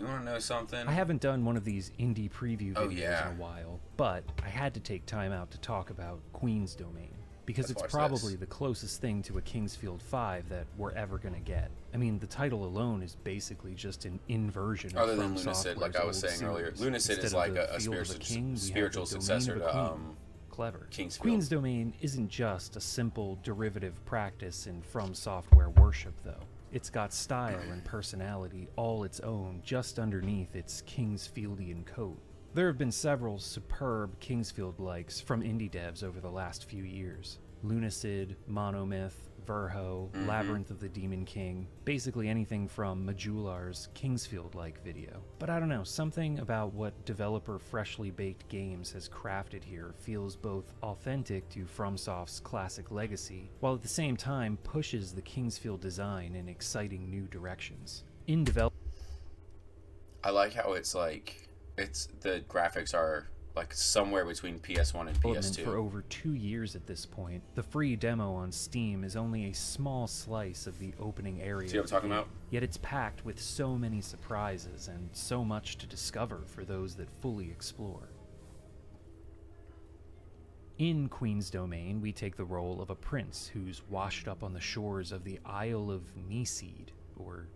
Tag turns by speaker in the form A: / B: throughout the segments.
A: want to know something?
B: I haven't done one of these indie preview videos
A: yeah.
B: in a while, but I had to take time out to talk about Queen's Domain, because
A: Let's
B: it's
A: watch
B: probably
A: this.
B: the closest thing to a Kingsfield 5 that we're ever going to get. I mean, the title alone is basically just an inversion
A: Other
B: of
A: than
B: From
A: Lunacid, like
B: Software's
A: I was
B: old
A: saying earlier.
B: series.
A: Lunacid is
B: Instead
A: like
B: of
A: a
B: the Field of a King, we have
A: spiritual
B: the Domain
A: successor
B: of a
A: to
B: Queen. Clever.
A: Kingsfield.
B: Queen's Domain isn't just a simple derivative practice in From Software worship, though. It's got style and personality all its own just underneath its Kingsfieldian coat. There have been several superb Kingsfield-likes from indie devs over the last few years. Lunacid, Monomyth, Verho, Labyrinth of the Demon King, basically anything from Majular's Kingsfield-like video. But I don't know, something about what developer Freshly Baked Games has crafted here feels both authentic to FromSoft's classic legacy, while at the same time pushes the Kingsfield design in exciting new directions. In development,
A: I like how it's like, the graphics are like somewhere between PS1 and PS2.
B: For over 2 years at this point, the free demo on Steam is only a small slice of the opening area.
A: See what I'm talking about?
B: Yet it's packed with so many surprises and so much to discover for those that fully explore. In Queen's Domain, we take the role of a prince who's washed up on the shores of the Isle of Neseed, or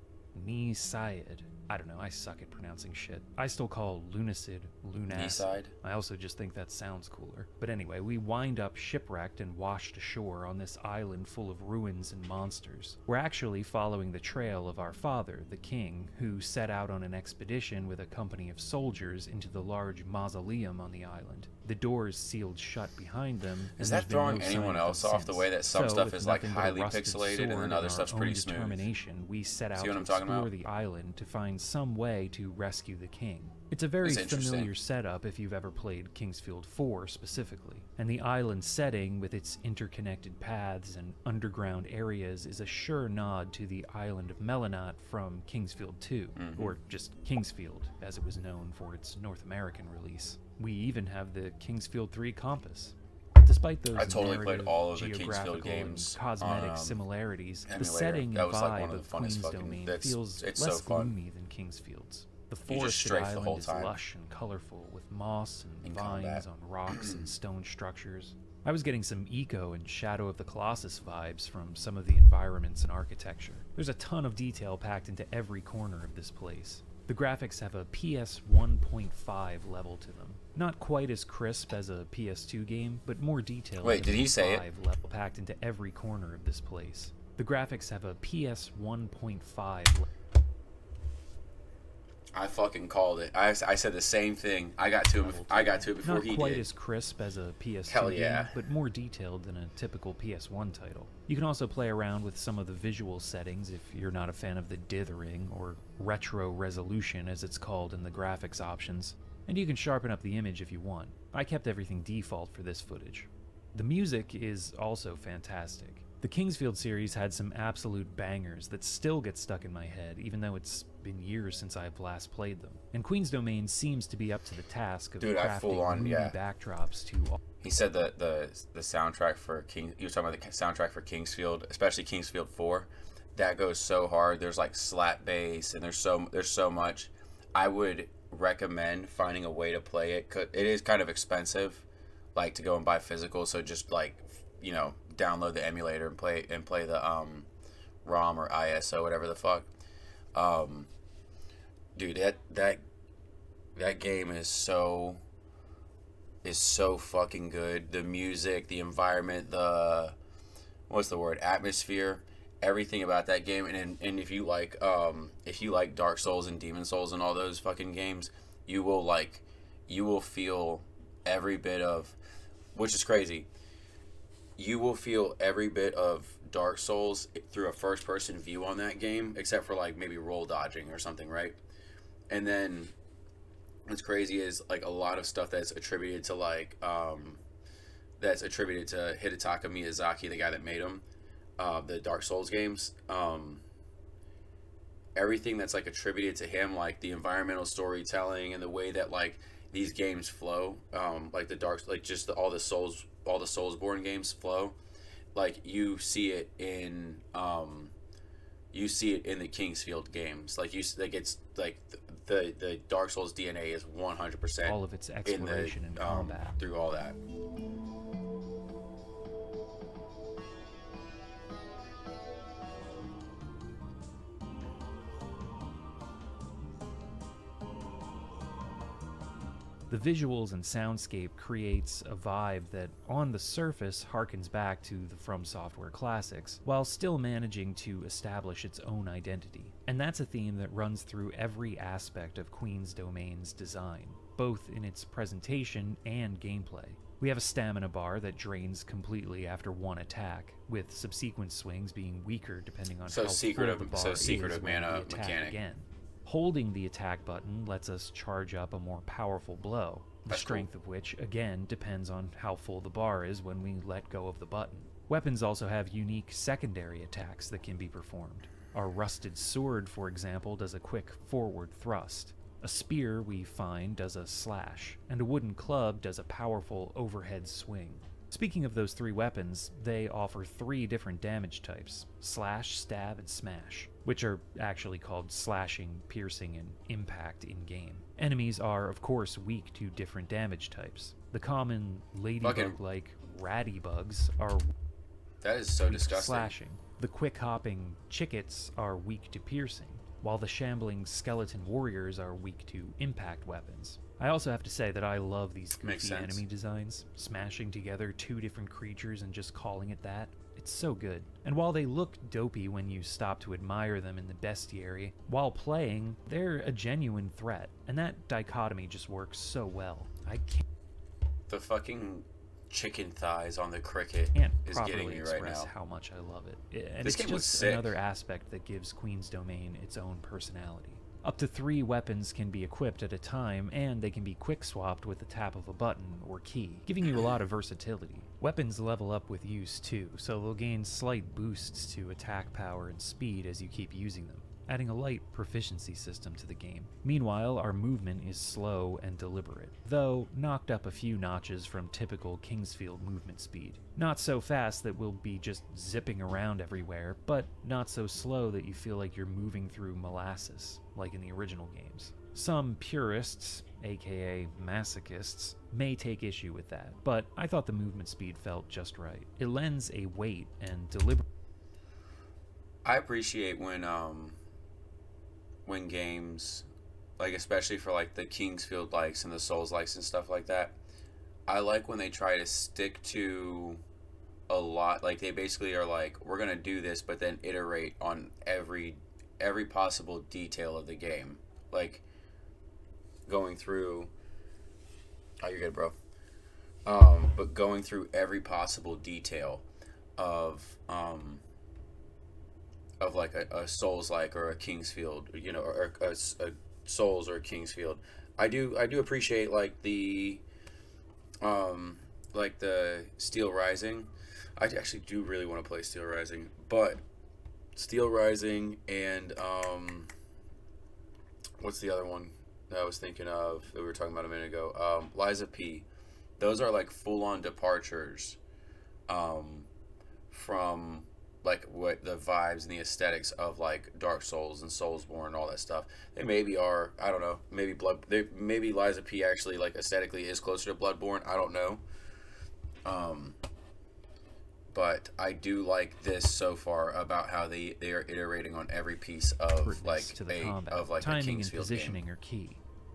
B: Neseid. I don't know, I suck at pronouncing shit. I still call Lunacid Lunacid.
A: Neseid?
B: I also just think that sounds cooler. But anyway, we wind up shipwrecked and washed ashore on this island full of ruins and monsters. We're actually following the trail of our father, the king, who set out on an expedition with a company of soldiers into the large mausoleum on the island. The doors sealed shut behind them.
A: Is that throwing anyone else off the way that some stuff is like highly pixelated and then other stuff's pretty smooth?
B: We set out
A: See what
B: to
A: I'm talking
B: explore
A: about?
B: the island to find some way to rescue the king. It's a very familiar setup if you've ever played Kingsfield 4 specifically, and the island setting with its interconnected paths and underground areas is a sure nod to the island of Melanot from Kingsfield 2, or just Kingsfield as it was known for its North American release. We even have the Kingsfield 3 compass. Despite those
A: I totally played all of the
B: geographical
A: Kingsfield games
B: and cosmetic
A: on,
B: similarities, the
A: emulator.
B: setting
A: That
B: and
A: was like
B: vibe
A: one of
B: of
A: the funnest
B: Queen's
A: fucking-
B: Domain
A: it's
B: feels
A: so
B: less
A: fun.
B: gloomy than Kingsfield's. The
A: You just
B: forested
A: strafe the
B: island
A: whole
B: is
A: time.
B: lush and colorful with moss and
A: In
B: vines
A: combat.
B: on rocks and stone structures. I was getting some Eco and Shadow of the Colossus vibes from some of the environments and architecture. There's a ton of detail packed into every corner of this place. The graphics have a PS 1.5 level to them. Not quite as crisp as a PS2 game, but more detailed.
A: Wait, did he say it?
B: 5 level packed into every corner of this place. The graphics have a PS 1.5 level.
A: I fucking called it. I said the same thing. I got to it before
B: Not
A: he
B: quite
A: did.
B: as crisp as a PS2
A: Hell yeah.
B: game, but more detailed than a typical PS1 title. You can also play around with some of the visual settings if you're not a fan of the dithering, or retro resolution as it's called in the graphics options. And you can sharpen up the image if you want. I kept everything default for this footage. The music is also fantastic. The Kingsfield series had some absolute bangers that still get stuck in my head, even though it's been years since I've last played them. And Queen's Domain seems to be up to the task of crafting moody backdrops to all.
A: He said that the soundtrack for he was talking about the soundtrack for Kingsfield, especially Kingsfield 4. That goes so hard. There's like slap bass and there's so much. I would recommend finding a way to play it, 'cause it is kind of expensive, like to go and buy physical. So just like, download the emulator and play the ROM or ISO, whatever the fuck. Dude, that game is so fucking good. The music, the environment, atmosphere, everything about that game. And if you like Dark Souls and Demon Souls and all those fucking games, you will feel every bit of, which is crazy. You will feel every bit of Dark Souls through a first-person view on that game, except for like maybe roll dodging or something, right? And then what's crazy is like a lot of stuff that's attributed to Hidetaka Miyazaki, the guy that made them, the Dark Souls games. Everything that's like attributed to him, like the environmental storytelling and the way that like these games flow, like all the Soulsborne games flow, like you see it in the Kingsfield games. Like it's like the Dark Souls DNA is 100%
B: all of its
A: in
B: exploration and combat.
A: through all that.
B: The visuals and soundscape creates a vibe that, on the surface, harkens back to the From Software classics, while still managing to establish its own identity. And that's a theme that runs through every aspect of Queen's Domain's design, both in its presentation and gameplay. We have a stamina bar that drains completely after one attack, with subsequent swings being weaker depending on how full the bar is when we attack
A: mechanic.
B: again. Holding the attack button lets us charge up a more powerful blow, the strength of which, again, depends on how full the bar is when we let go of the button. Weapons also have unique secondary attacks that can be performed. Our rusted sword, for example, does a quick forward thrust. A spear, we find, does a slash, and a wooden club does a powerful overhead swing. Speaking of those three weapons, they offer three different damage types: slash, stab, and smash, which are actually called slashing, piercing, and impact in-game. Enemies are, of course, weak to different damage types. The common ladybug-like ratty bugs are
A: that is so
B: weak to
A: disgusting.
B: slashing. The quick-hopping chickets are weak to piercing, while the shambling skeleton warriors are weak to impact weapons. I also have to say that I love these goofy enemy designs, smashing together two different creatures and just calling it that. It's so good. And while they look dopey when you stop to admire them in the bestiary, while playing, they're a genuine threat, and that dichotomy just works so well. I can't
A: The fucking chicken thighs on the cricket is getting me right now.
B: how much I love it. And
A: This
B: it's
A: game was
B: just
A: sick.
B: another aspect that gives Queen's Domain its own personality. Up to 3 weapons can be equipped at a time, and they can be quick-swapped with the tap of a button or key, giving you a lot of versatility. Weapons level up with use too, so they'll gain slight boosts to attack power and speed as you keep using them, adding a light proficiency system to the game. Meanwhile, our movement is slow and deliberate, though knocked up a few notches from typical Kingsfield movement speed. Not so fast that we'll be just zipping around everywhere, but not so slow that you feel like you're moving through molasses, like in the original games. Some purists, aka masochists, may take issue with that, but I thought the movement speed felt just right. It lends a weight and deliberate.
A: I appreciate when games, like especially for like the Kingsfield likes and the Souls likes and stuff like that, I like when they try to stick to a lot. Like they basically are like, we're gonna do this, but then iterate on every possible detail of the game. Like going through. Oh, you're good, bro. But going through every possible detail of like a Souls like or a Kingsfield, you know, or a Souls or a Kingsfield. I do appreciate like the Steel Rising. I actually do really want to play Steel Rising, but Steel Rising and what's the other one that I was thinking of that we were talking about a minute ago? Liza P. Those are like full on departures from like what the vibes and the aesthetics of like Dark Souls and Soulsborne and all that stuff. They maybe are, I don't know, maybe Liza P actually like aesthetically is closer to Bloodborne. I don't know. But I do like this so far about how they are iterating on every piece of like
B: to the combat.
A: a
B: Timing and
A: Kingsfield
B: positioning
A: game.
B: are key.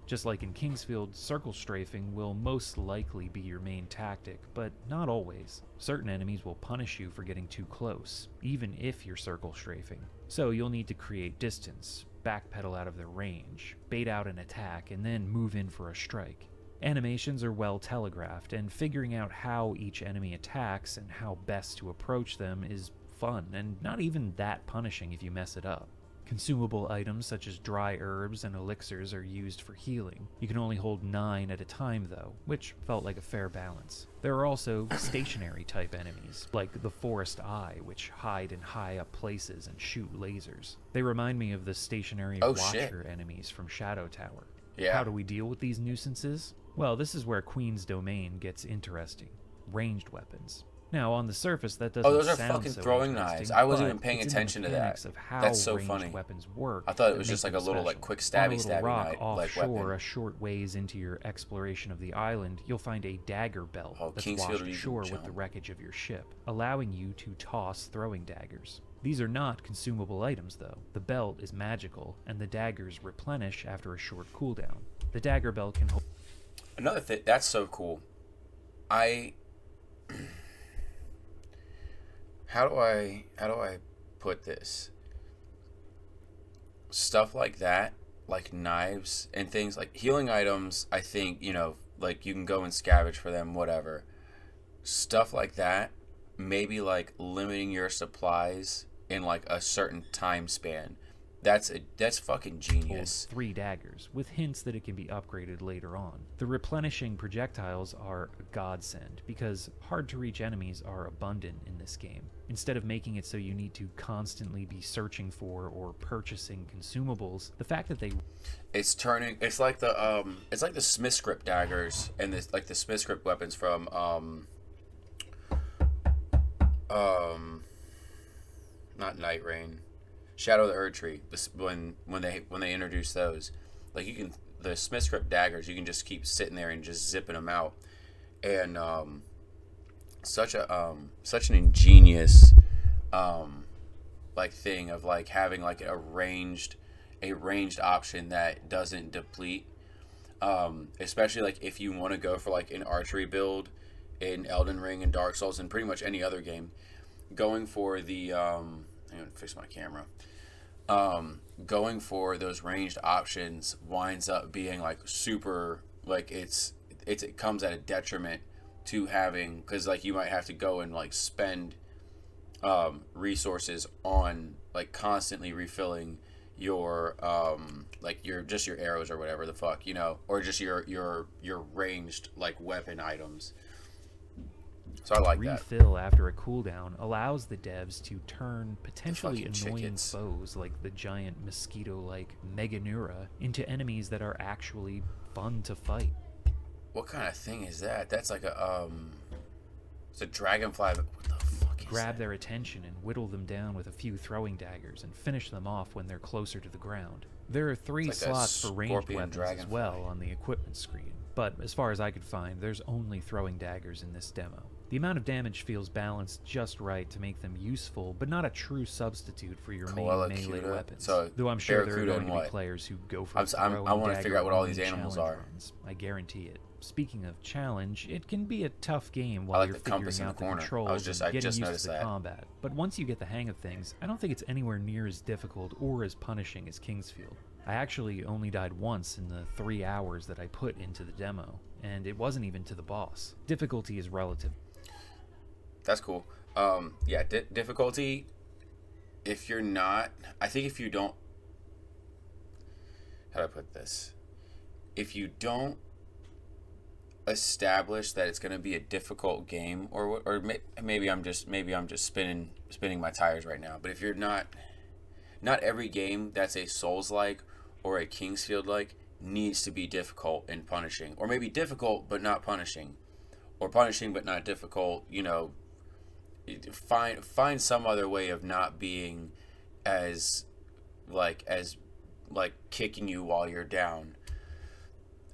B: Just like in Kingsfield, circle strafing will most likely be your main tactic, but not always. Certain enemies will punish you for getting too close, even if you're circle strafing. So you'll need to create distance, backpedal out of their range, bait out an attack, and then move in for a strike. Animations are well telegraphed, and figuring out how each enemy attacks and how best to approach them is fun, and not even that punishing if you mess it up. Consumable items such as dry herbs and elixirs are used for healing. You can only hold 9 at a time though, which felt like a fair balance. There are also stationary type enemies, like the Forest Eye, which hide in high up places and shoot lasers. They remind me of the stationary Watcher enemies from Shadow Tower.
A: Yeah.
B: How do we deal with these nuisances? Well, this is where Queen's Domain gets interesting. Ranged weapons. Now, on the surface, that
A: Oh,
B: doesn't
A: those are
B: sound
A: fucking
B: so
A: throwing
B: interesting,
A: knives. I wasn't
B: but
A: even paying
B: it's in the
A: attention to
B: mechanics
A: that.
B: of how
A: That's so
B: ranged
A: funny.
B: weapons work
A: I thought it
B: that
A: was
B: make
A: just like
B: them
A: a little like
B: special.
A: quick
B: On a
A: stabby
B: little rock
A: knife, like
B: offshore,
A: weapon.
B: a short ways into your exploration of the island, you'll find a dagger belt
A: Oh,
B: that's
A: Kingsfield
B: washed
A: or you can
B: ashore with
A: jump.
B: the wreckage of your ship, allowing you to toss throwing daggers. These are not consumable items, though. The belt is magical, and the daggers replenish after a short cooldown. The dagger belt can hold.
A: Another thing that's so cool. I how do I put this? Stuff like that, like knives and things like healing items, I think, like you can go and scavenge for them, whatever. Stuff like that, maybe like limiting your supplies in like a certain time span. That's fucking genius.
B: 3 daggers, with hints that it can be upgraded later on. The replenishing projectiles are a godsend, because hard-to-reach enemies are abundant in this game. Instead of making it so you need to constantly be searching for or purchasing consumables, the fact that
A: It's like the Smith script daggers and the Smith script weapons from not Night Rain, Shadow of the Erdtree. When they introduce those, like the Smith script daggers, you can just keep sitting there and just zipping them out, and such an ingenious like thing of like having like a ranged option that doesn't deplete, especially like if you want to go for like an archery build in Elden Ring and Dark Souls and pretty much any other game, going for the I'm gonna fix my camera. Going for those ranged options winds up being like super, like it comes at a detriment to having, because like you might have to go and like spend resources on like constantly refilling your like your arrows or whatever the fuck, or just your ranged like weapon items. So I like that.
B: refill after a cooldown allows the devs to turn potentially
A: fucking
B: annoying
A: chickens.
B: foes like the giant mosquito-like Meganura into enemies that are actually fun to fight.
A: What kind of thing is that? That's like it's a dragonfly. But what the fuck is
B: Grab
A: that?
B: their attention and whittle them down with a few throwing daggers and finish them off when they're closer to the ground. There are 3
A: It's like a
B: slots for ranged
A: scorpion
B: weapons as
A: dragonfly.
B: well on the equipment screen, but as far as I could find, there's only throwing daggers in this demo. The amount of damage feels balanced just right to make them useful, but not a true substitute for your main
A: Koala
B: melee
A: Cuda?
B: weapons.
A: So,
B: Though I'm sure there are
A: Barracuda
B: going
A: and
B: to be
A: what?
B: players who go for
A: I wanna figure out what all these animals are.
B: runs. I guarantee it. Speaking of challenge, it can be a tough game
A: I
B: while
A: like
B: you're
A: the
B: figuring
A: compass in the
B: out the
A: corner.
B: controls
A: I
B: and getting
A: just
B: used
A: noticed
B: to the
A: that.
B: combat. But once you get the hang of things, I don't think it's anywhere near as difficult or as punishing as Kingsfield. I actually only died once in the 3 hours that I put into the demo, and it wasn't even to the boss. Difficulty is relative.
A: That's cool. Yeah, difficulty. If you're not, I think if you don't, how do I put this? If you don't establish that it's going to be a difficult game, maybe I'm just spinning my tires right now. But if you're not every game that's a Souls-like or a Kingsfield-like needs to be difficult and punishing, or maybe difficult but not punishing, or punishing but not difficult. Find some other way of not being as kicking you while you're down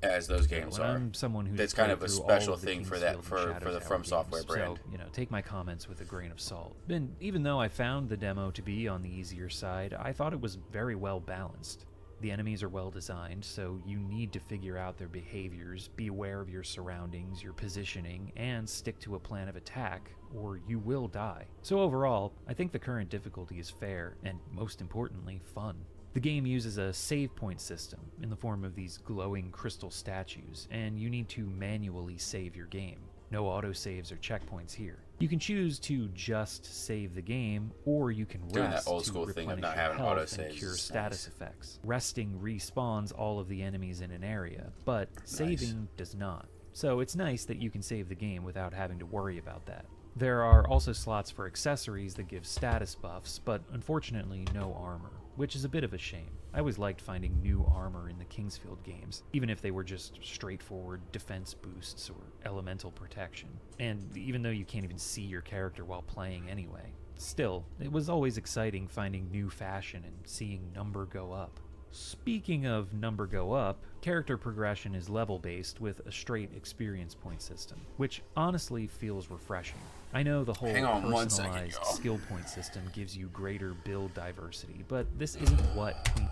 A: as those games
B: When
A: are.
B: I'm someone who's
A: That's kind
B: played
A: of a
B: through all
A: special
B: of the
A: thing for that
B: Kingsfield and
A: for the
B: Shadow
A: From
B: Tower
A: Software
B: games,
A: brand.
B: So, take my comments with a grain of salt. And even though I found the demo to be on the easier side, I thought it was very well balanced. The enemies are well designed, so you need to figure out their behaviors, be aware of your surroundings, your positioning, and stick to a plan of attack, or you will die. So overall, I think the current difficulty is fair, and most importantly, fun. The game uses a save point system in the form of these glowing crystal statues, and you need to manually save your game. No autosaves or checkpoints here. You can choose to just save the game, or you can
A: Doing that
B: rest
A: old
B: to
A: school thing of
B: replenish
A: not
B: your
A: having
B: health
A: autosaves
B: and cure
A: is
B: status
A: nice.
B: effects. Resting respawns all of the enemies in an area, but saving does not. So it's nice that you can save the game without having to worry about that. There are also slots for accessories that give status buffs, but unfortunately no armor. which is a bit of a shame. I always liked finding new armor in the Kingsfield games, even if they were just straightforward defense boosts or elemental protection. And even though you can't even see your character while playing anyway, still, it was always exciting finding new fashion and seeing number go up. Speaking of number go up, character progression is level-based with a straight experience point system, which honestly feels refreshing. I know the whole personalized skill point system gives you greater build diversity, but this isn't what
A: I'm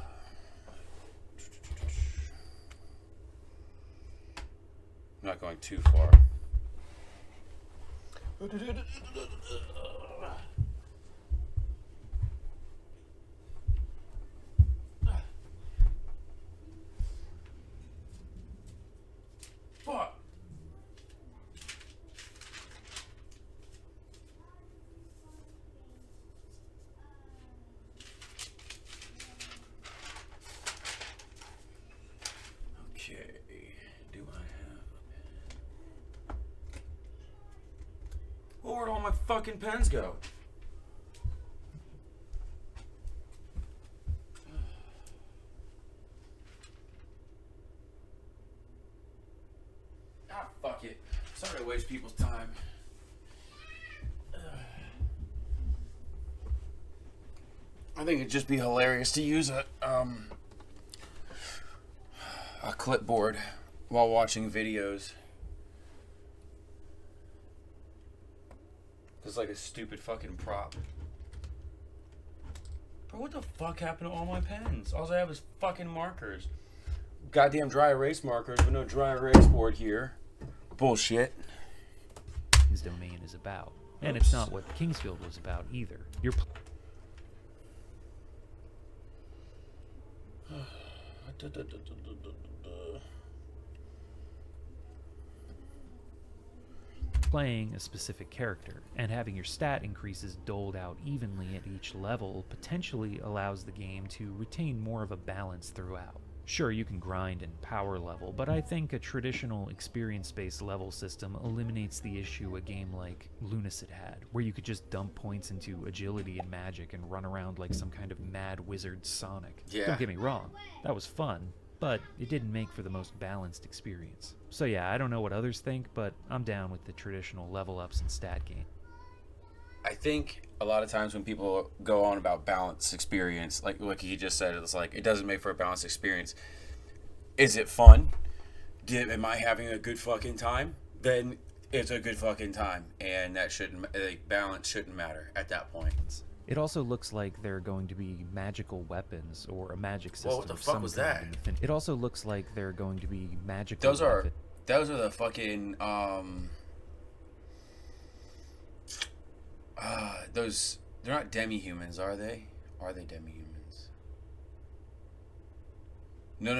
A: not going too far. Fuck. Okay, do I have a pen? Well, where'd all my fucking pens go? Ah, fuck it. Sorry to waste people's time. I think it'd just be hilarious to use a clipboard while watching videos. It's like a stupid fucking prop. Bro, what the fuck happened to all my pens? All I have is fucking markers. Goddamn dry erase markers, but no dry erase board here. Bullshit.
B: his domain is about. And it's not what Kingsfield was about either. You're playing a specific character, and having your stat increases doled out evenly at each level potentially allows the game to retain more of a balance throughout. Sure, you can grind and power level, but I think a traditional experience-based level system eliminates the issue a game like Lunacid had, where you could just dump points into agility and magic and run around like some kind of mad wizard Sonic.
A: Yeah.
B: Don't get me wrong, that was fun, but it didn't make for the most balanced experience. So yeah, I don't know what others think, but I'm down with the traditional level ups and stat game.
A: I think a lot of times when people go on about balanced experience, like he just said, it's like it doesn't make for a balanced experience. Is it fun? Am I having a good fucking time? Then it's a good fucking time, and that shouldn't, like, balance shouldn't matter at that point.
B: It also looks like there are going to be magical weapons or a magic system.
A: Well, what the
B: of
A: fuck
B: some
A: was
B: kind
A: that?
B: in the It also looks like there are going to be magical
A: Those are
B: weapons.
A: the fucking those, they're not demi-humans, are they? Are they demi-humans? No.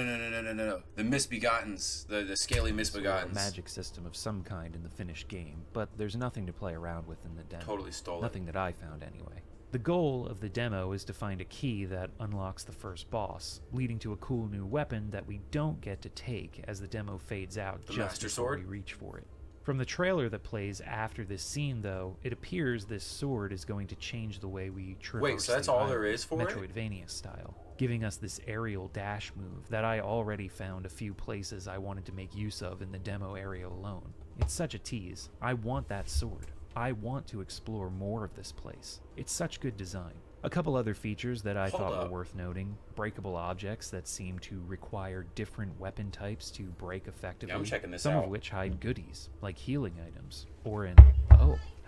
A: The misbegottens, the scaly misbegottens.
B: A magic system of some kind in the finished game, but there's nothing to play around with in the demo.
A: Totally stole it.
B: Nothing that I found anyway. The goal of the demo is to find a key that unlocks the first boss, leading to a cool new weapon that we don't get to take as the demo fades out
A: The
B: just
A: Master
B: before
A: Sword?
B: we reach for it. From the trailer that plays after this scene, though, it appears this sword is going to change the way we traverse.
A: Wait, so that's
B: the
A: all
B: island,
A: there is for it?
B: Metroidvania style, giving us this aerial dash move that I already found a few places I wanted to make use of in the demo area alone. It's such a tease. I want that sword. I want to explore more of this place. It's such good design. A couple other features that I thought were worth noting: breakable objects that seem to require different weapon types to break effectively,
A: Yeah, I'm checking this
B: some
A: out.
B: of which hide goodies, like healing items, or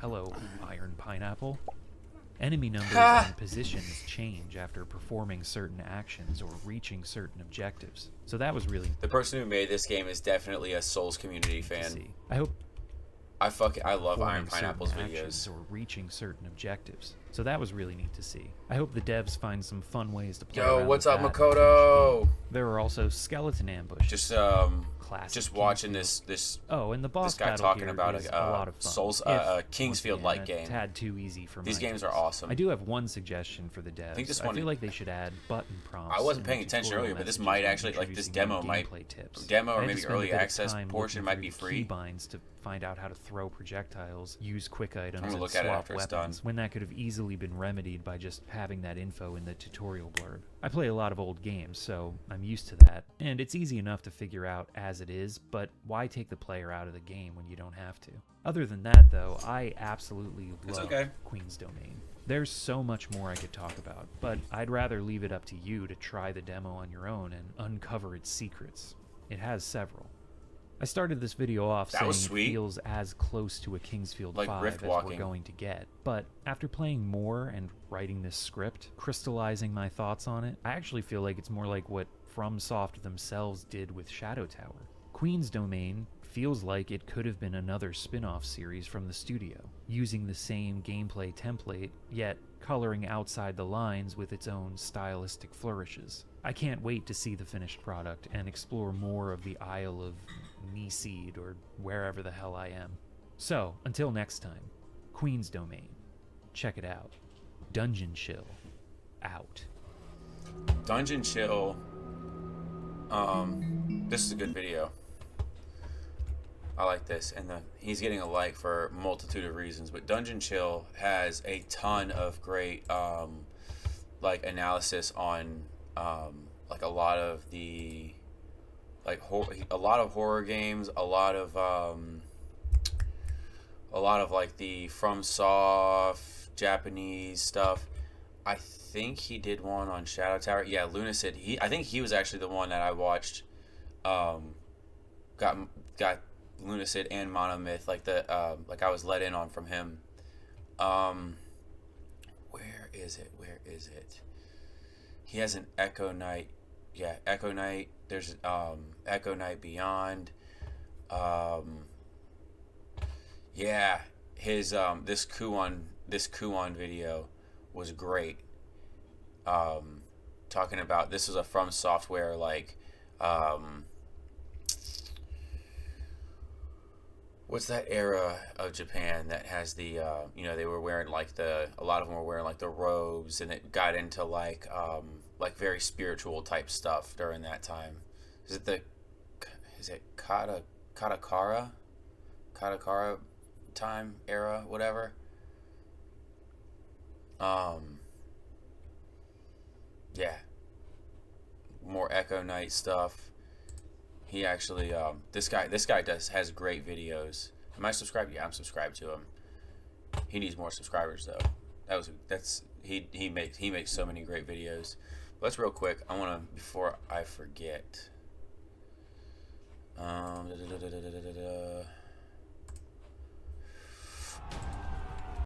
B: hello, Iron Pineapple. Enemy numbers and positions change after performing certain actions or reaching certain objectives. So that was really
A: The person who made this game is definitely a Souls community
B: neat to
A: fan.
B: see. I hope
A: I love Iron
B: performing
A: Pineapple's
B: certain
A: videos.
B: actions or reaching certain objectives. So that was really neat to see. I hope the devs find some fun ways to play
A: Yo,
B: around
A: what's
B: with
A: up,
B: that in the finished
A: Makoto?
B: game. There were also skeleton ambushes. Classic
A: Just watching
B: Kingsfield.
A: this
B: Oh, and the boss
A: this guy
B: battle
A: talking
B: here
A: about
B: is
A: a
B: lot of fun.
A: Souls
B: If,
A: Kingsfield-like
B: once again,
A: game.
B: a tad too easy for
A: These
B: my
A: games are
B: taste.
A: awesome.
B: I do have one suggestion for the devs.
A: think this
B: I
A: one-
B: feel like they should add button prompts.
A: I wasn't
B: and
A: paying attention
B: tutorial
A: earlier, but this
B: messages
A: might
B: when
A: actually, like, this
B: introducing
A: demo
B: new
A: might-
B: gameplay tips.
A: demo or
B: I had to
A: maybe
B: spend a
A: early
B: bit of
A: access
B: time
A: portion
B: looking
A: might
B: through
A: be free.
B: keybinds to find out how to throw projectiles, use quick items,
A: gonna
B: and
A: look at it
B: swap
A: after it's
B: weapons,
A: done.
B: when that could have easily easily been remedied by just having that info in the tutorial blurb. I play a lot of old games, so I'm used to that, and it's easy enough to figure out as it is, but why take the player out of the game when you don't have to? Other than that, though, I absolutely love Queen's Domain. There's so much more I could talk about, but I'd rather leave it up to you to try the demo on your own and uncover its secrets. It has several. I started this video off saying it feels as close to a Kingsfield 5 as we're going to get, but after playing more and writing this script, crystallizing my thoughts on it, I actually feel like it's more like what FromSoft themselves did with Shadow Tower. Queen's Domain feels like it could have been another spin-off series from the studio, using the same gameplay template, yet coloring outside the lines with its own stylistic flourishes. I can't wait to see the finished product and explore more of the Isle of Meseed, or wherever the hell I am. So, until next time, Queen's Domain. Check it out. Dungeon Chill. Out.
A: Dungeon Chill. This is a good video. I like this, and he's getting a like for a multitude of reasons, but Dungeon Chill has a ton of great like analysis on like a lot of the a lot of horror games, a lot of like the FromSoft Japanese stuff. I think he did one on Shadow Tower. Yeah, Lunacid. I think he was actually the one that I watched. Got Lunacid and Monomyth, like like I was let in on from him. Where is it? He has an Echo Knight. Yeah, Echo Knight. There's Echo Knight Beyond. Yeah, his this Kuon video was great. Talking about, this is a From Software, like what's that era of Japan that has the they were wearing like a lot of them were wearing like the robes, and it got into like very spiritual type stuff during that time. Is it Katakara time era, whatever? Yeah, more Echo Knight stuff. He actually this guy has great videos. Am I subscribed? Yeah, I'm subscribed to him. He needs more subscribers though. He makes so many great videos. But let's real quick. I want to, before I forget.